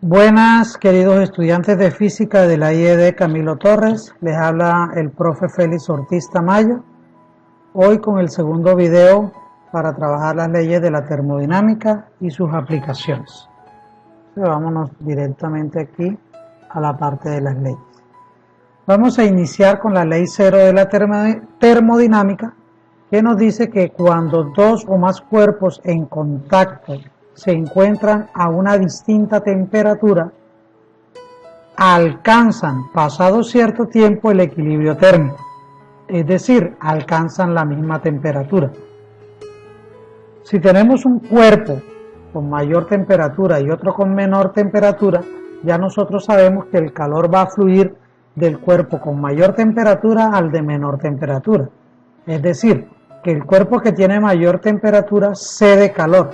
Buenas, queridos estudiantes de física de la IED Camilo Torres, les habla el profe Félix Ortiz Tamayo, hoy con el segundo video para trabajar las leyes de la termodinámica y sus aplicaciones. Vámonos directamente aquí a la parte de las leyes. Vamos a iniciar con la ley 0 de la termodinámica, que nos dice que cuando dos o más cuerpos en contacto se encuentran a una distinta temperatura, alcanzan, pasado cierto tiempo, el equilibrio térmico, es decir, alcanzan la misma temperatura. Si tenemos un cuerpo con mayor temperatura y otro con menor temperatura, ya nosotros sabemos que el calor va a fluir del cuerpo con mayor temperatura al de menor temperatura. Es decir, que el cuerpo que tiene mayor temperatura cede calor,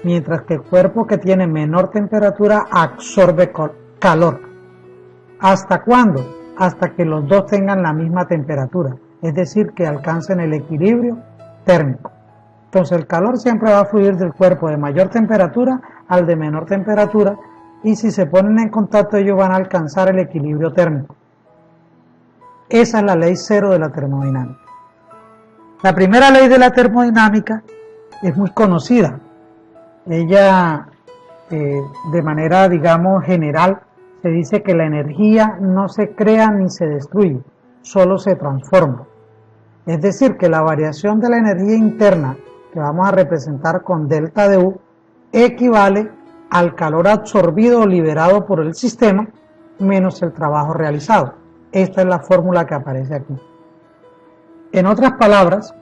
mientras que el cuerpo que tiene menor temperatura absorbe calor. ¿Hasta cuándo? Hasta que los dos tengan la misma temperatura, es decir, que alcancen el equilibrio térmico. Entonces el calor siempre va a fluir del cuerpo de mayor temperatura al de menor temperatura, y si se ponen en contacto ellos van a alcanzar el equilibrio térmico. Esa es la ley 0 de la termodinámica. La primera ley de la termodinámica es muy conocida. Ella, de manera, digamos, general, se dice que la energía no se crea ni se destruye, solo se transforma. Es decir, que la variación de la energía interna, que vamos a representar con delta de U, equivale al calor absorbido o liberado por el sistema menos el trabajo realizado. Esta es la fórmula que aparece aquí. En otras palabras,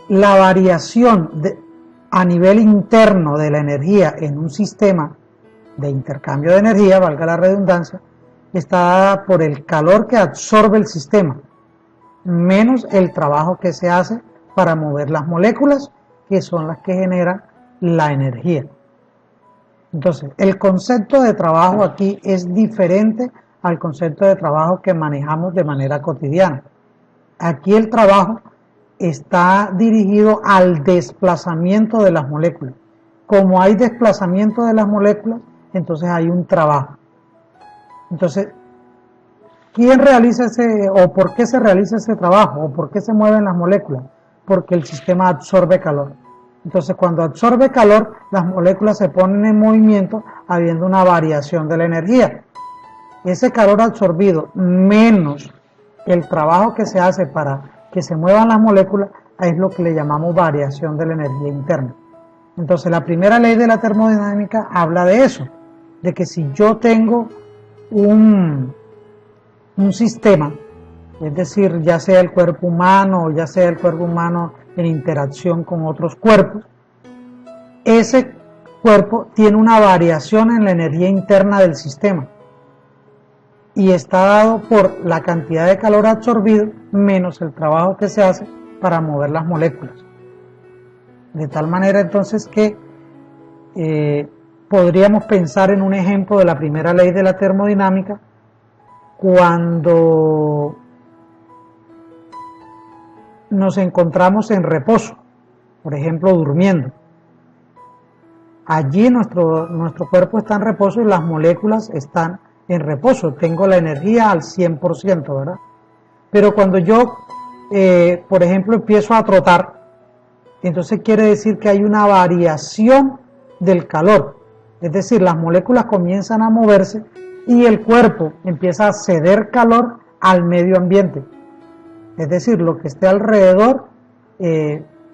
la variación a nivel interno de la energía en un sistema de intercambio de energía, valga la redundancia, está dada por el calor que absorbe el sistema, menos el trabajo que se hace para mover las moléculas, que son las que generan la energía. Entonces, el concepto de trabajo aquí es diferente al concepto de trabajo que manejamos de manera cotidiana. Aquí el trabajo está dirigido al desplazamiento de las moléculas. Como hay desplazamiento de las moléculas, entonces hay un trabajo. Entonces, ¿quién realiza o por qué se realiza ese trabajo? ¿O por qué se mueven las moléculas? Porque el sistema absorbe calor. Entonces, cuando absorbe calor, las moléculas se ponen en movimiento, habiendo una variación de la energía. Ese calor absorbido menos el trabajo que se hace para que se muevan las moléculas es lo que le llamamos variación de la energía interna. Entonces, la primera ley de la termodinámica habla de eso, de que si yo tengo un sistema, es decir, ya sea el cuerpo humano o ya sea el cuerpo humano en interacción con otros cuerpos, ese cuerpo tiene una variación en la energía interna del sistema y está dado por la cantidad de calor absorbido menos el trabajo que se hace para mover las moléculas. De tal manera entonces que podríamos pensar en un ejemplo de la primera ley de la termodinámica cuando nos encontramos en reposo, por ejemplo durmiendo. Allí nuestro cuerpo está en reposo y las moléculas están en reposo, tengo la energía al 100%, ¿verdad? Pero cuando yo, por ejemplo, empiezo a trotar, entonces quiere decir que hay una variación del calor, es decir, las moléculas comienzan a moverse y el cuerpo empieza a ceder calor al medio ambiente, es decir, lo que esté alrededor,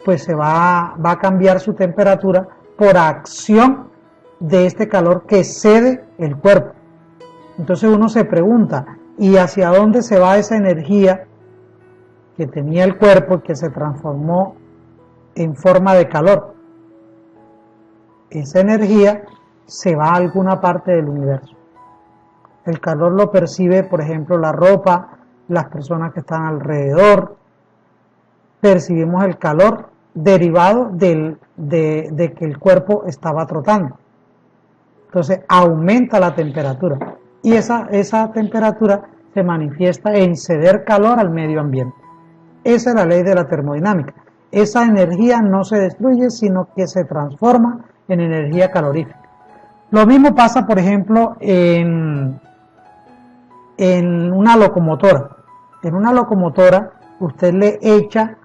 pues se va a cambiar su temperatura por acción de este calor que cede el cuerpo. Entonces uno se pregunta, ¿y hacia dónde se va esa energía que tenía el cuerpo y que se transformó en forma de calor? Esa energía se va a alguna parte del universo. El calor lo percibe, por ejemplo, la ropa, las personas que están alrededor. Percibimos el calor derivado de que el cuerpo estaba trotando. Entonces aumenta la temperatura. Y esa temperatura se manifiesta en ceder calor al medio ambiente. Esa es la ley de la termodinámica. Esa energía no se destruye, sino que se transforma en energía calorífica. Lo mismo pasa, por ejemplo, en una locomotora. En una locomotora usted le echa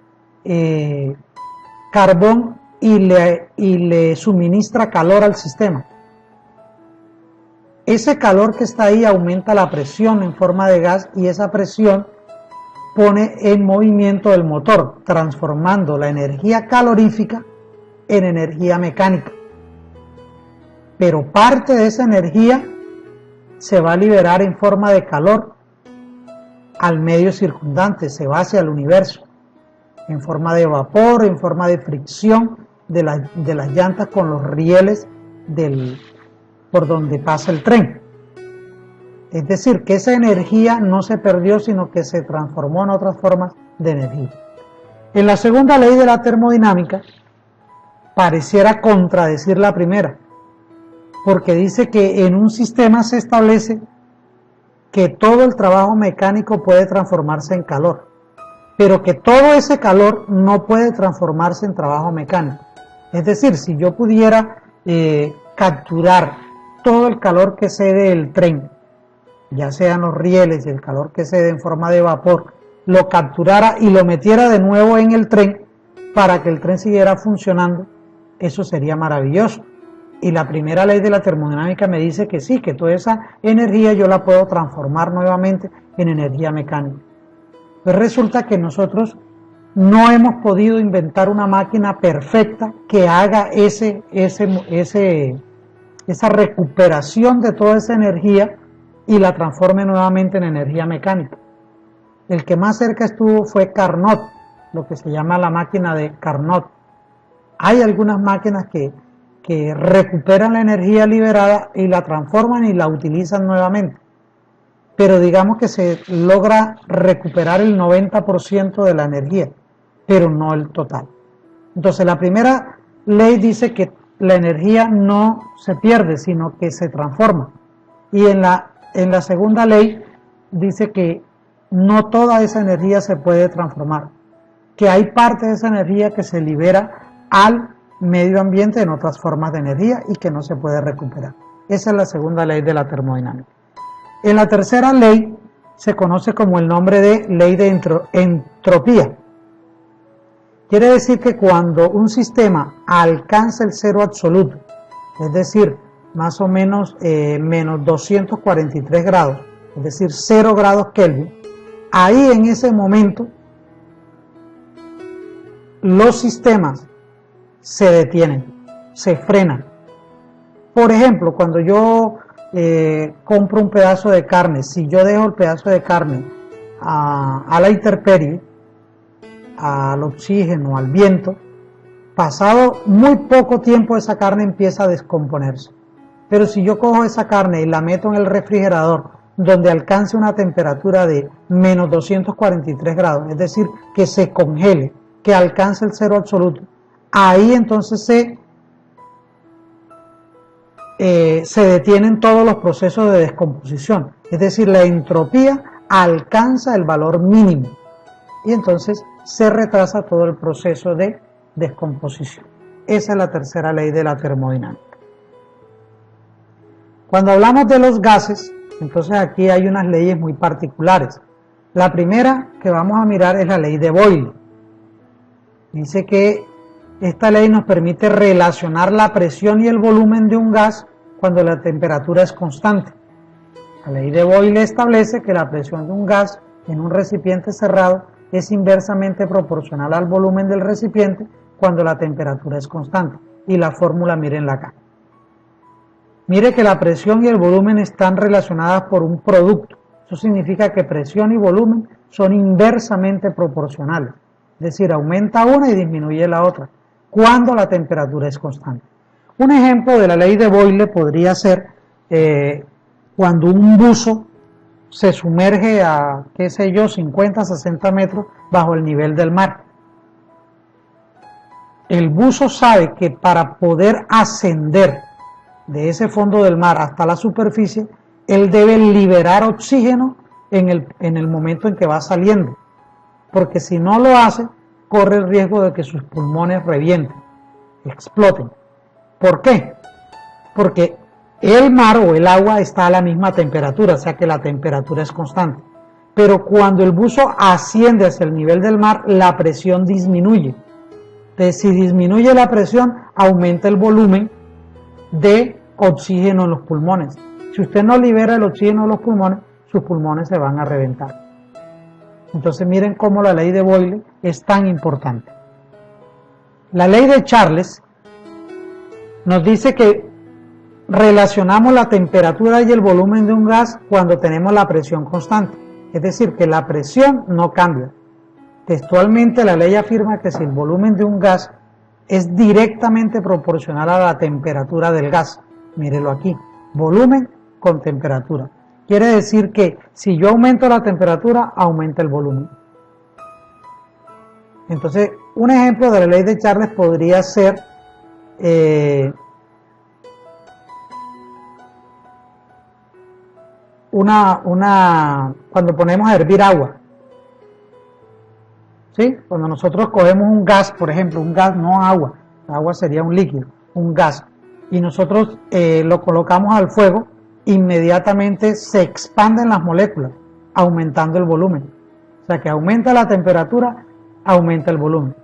carbón y le suministra calor al sistema. Ese calor que está ahí aumenta la presión en forma de gas y esa presión pone en movimiento el motor, transformando la energía calorífica en energía mecánica. Pero parte de esa energía se va a liberar en forma de calor al medio circundante, se va hacia el universo, en forma de vapor, en forma de fricción de las llantas con los rieles por donde pasa el tren. Es decir, que esa energía no se perdió, sino que se transformó en otras formas de energía. En la segunda ley de la termodinámica, pareciera contradecir la primera, porque dice que en un sistema se establece que todo el trabajo mecánico puede transformarse en calor, pero que todo ese calor no puede transformarse en trabajo mecánico. Es decir, si yo pudiera capturar todo el calor que cede el tren, ya sean los rieles y el calor que cede en forma de vapor, lo capturara y lo metiera de nuevo en el tren para que el tren siguiera funcionando, eso sería maravilloso. Y la primera ley de la termodinámica me dice que sí, que toda esa energía yo la puedo transformar nuevamente en energía mecánica. Pues resulta que nosotros no hemos podido inventar una máquina perfecta que haga esa recuperación de toda esa energía y la transforme nuevamente en energía mecánica. El que más cerca estuvo fue Carnot, lo que se llama la máquina de Carnot. Hay algunas máquinas que recuperan la energía liberada y la transforman y la utilizan nuevamente. Pero digamos que se logra recuperar el 90% de la energía, pero no el total. Entonces la primera ley dice que la energía no se pierde, sino que se transforma. Y en la segunda ley dice que no toda esa energía se puede transformar, que hay parte de esa energía que se libera al medio ambiente en otras formas de energía y que no se puede recuperar. Esa es la segunda ley de la termodinámica. En la tercera ley se conoce como el nombre de ley de entropía. Quiere decir que cuando un sistema alcanza el cero absoluto, es decir, más o menos menos 243 grados, es decir, 0 grados Kelvin, ahí en ese momento los sistemas se detienen, se frenan. Por ejemplo, cuando yo compro un pedazo de carne, si yo dejo el pedazo de carne a la intemperie, al oxígeno, al viento, pasado muy poco tiempo esa carne empieza a descomponerse. Pero si yo cojo esa carne y la meto en el refrigerador, donde alcance una temperatura de menos 243 grados, es decir, que se congele, que alcance el cero absoluto, ahí entonces se detienen todos los procesos de descomposición, es decir, la entropía alcanza el valor mínimo y entonces se retrasa todo el proceso de descomposición. Esa es la tercera ley de la termodinámica. Cuando hablamos de los gases, entonces aquí hay unas leyes muy particulares. La primera que vamos a mirar es la ley de Boyle. Dice que esta ley nos permite relacionar la presión y el volumen de un gas cuando la temperatura es constante. La ley de Boyle establece que la presión de un gas en un recipiente cerrado es inversamente proporcional al volumen del recipiente cuando la temperatura es constante. Y la fórmula, mírenla acá. Mire que la presión y el volumen están relacionadas por un producto. Eso significa que presión y volumen son inversamente proporcionales. Es decir, aumenta una y disminuye la otra cuando la temperatura es constante. Un ejemplo de la ley de Boyle podría ser cuando un buzo se sumerge a, qué sé yo, 50, 60 metros bajo el nivel del mar. El buzo sabe que para poder ascender de ese fondo del mar hasta la superficie, él debe liberar oxígeno en el momento en que va saliendo, porque si no lo hace, corre el riesgo de que sus pulmones revienten, exploten. ¿Por qué? Porque el mar o el agua está a la misma temperatura, o sea que la temperatura es constante. Pero cuando el buzo asciende hacia el nivel del mar, la presión disminuye. Entonces, si disminuye la presión, aumenta el volumen de oxígeno en los pulmones. Si usted no libera el oxígeno en los pulmones, sus pulmones se van a reventar. Entonces miren cómo la ley de Boyle es tan importante. La ley de Charles nos dice que relacionamos la temperatura y el volumen de un gas cuando tenemos la presión constante. Es decir, que la presión no cambia. Textualmente la ley afirma que si el volumen de un gas es directamente proporcional a la temperatura del gas, mírelo aquí, volumen con temperatura. Quiere decir que si yo aumento la temperatura, aumenta el volumen. Entonces, un ejemplo de la ley de Charles podría ser cuando ponemos a hervir agua. ¿Sí? Cuando nosotros cogemos un gas, por ejemplo, un gas, no agua, agua sería un líquido, un gas, y nosotros lo colocamos al fuego, inmediatamente se expanden las moléculas, aumentando el volumen. O sea que aumenta la temperatura, aumenta el volumen.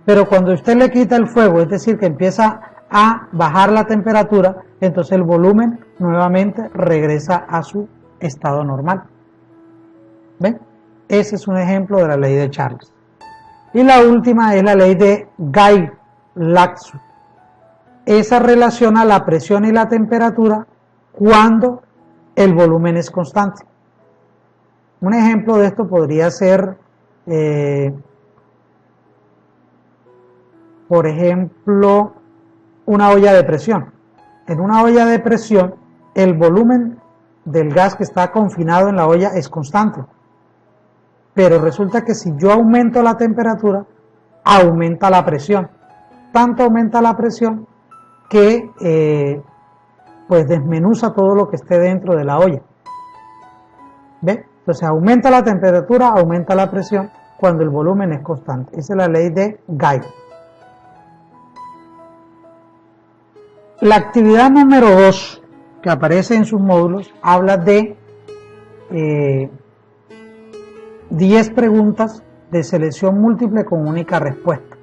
Pero cuando usted le quita el fuego, es decir, que empieza a bajar la temperatura, entonces el volumen nuevamente regresa a su estado normal. ¿Ven? Ese es un ejemplo de la ley de Charles. Y la última es la ley de Guy-Latzu. Esa relaciona la presión y la temperatura cuando el volumen es constante. Un ejemplo de esto podría ser, por ejemplo, una olla de presión. En una olla de presión, el volumen del gas que está confinado en la olla es constante. Pero resulta que si yo aumento la temperatura, aumenta la presión. Tanto aumenta la presión que pues desmenuza todo lo que esté dentro de la olla. ¿Ve? Entonces aumenta la temperatura, aumenta la presión cuando el volumen es constante. Esa es la ley de Guy. La actividad número 2 que aparece en sus módulos habla de 10 preguntas de selección múltiple con única respuesta.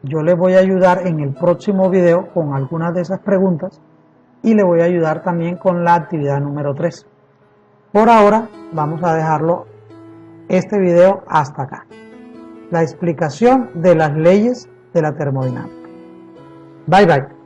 Yo les voy a ayudar en el próximo video con algunas de esas preguntas y les voy a ayudar también con la actividad número 3. Por ahora vamos a dejarlo este video hasta acá. La explicación de las leyes de la termodinámica. Bye bye.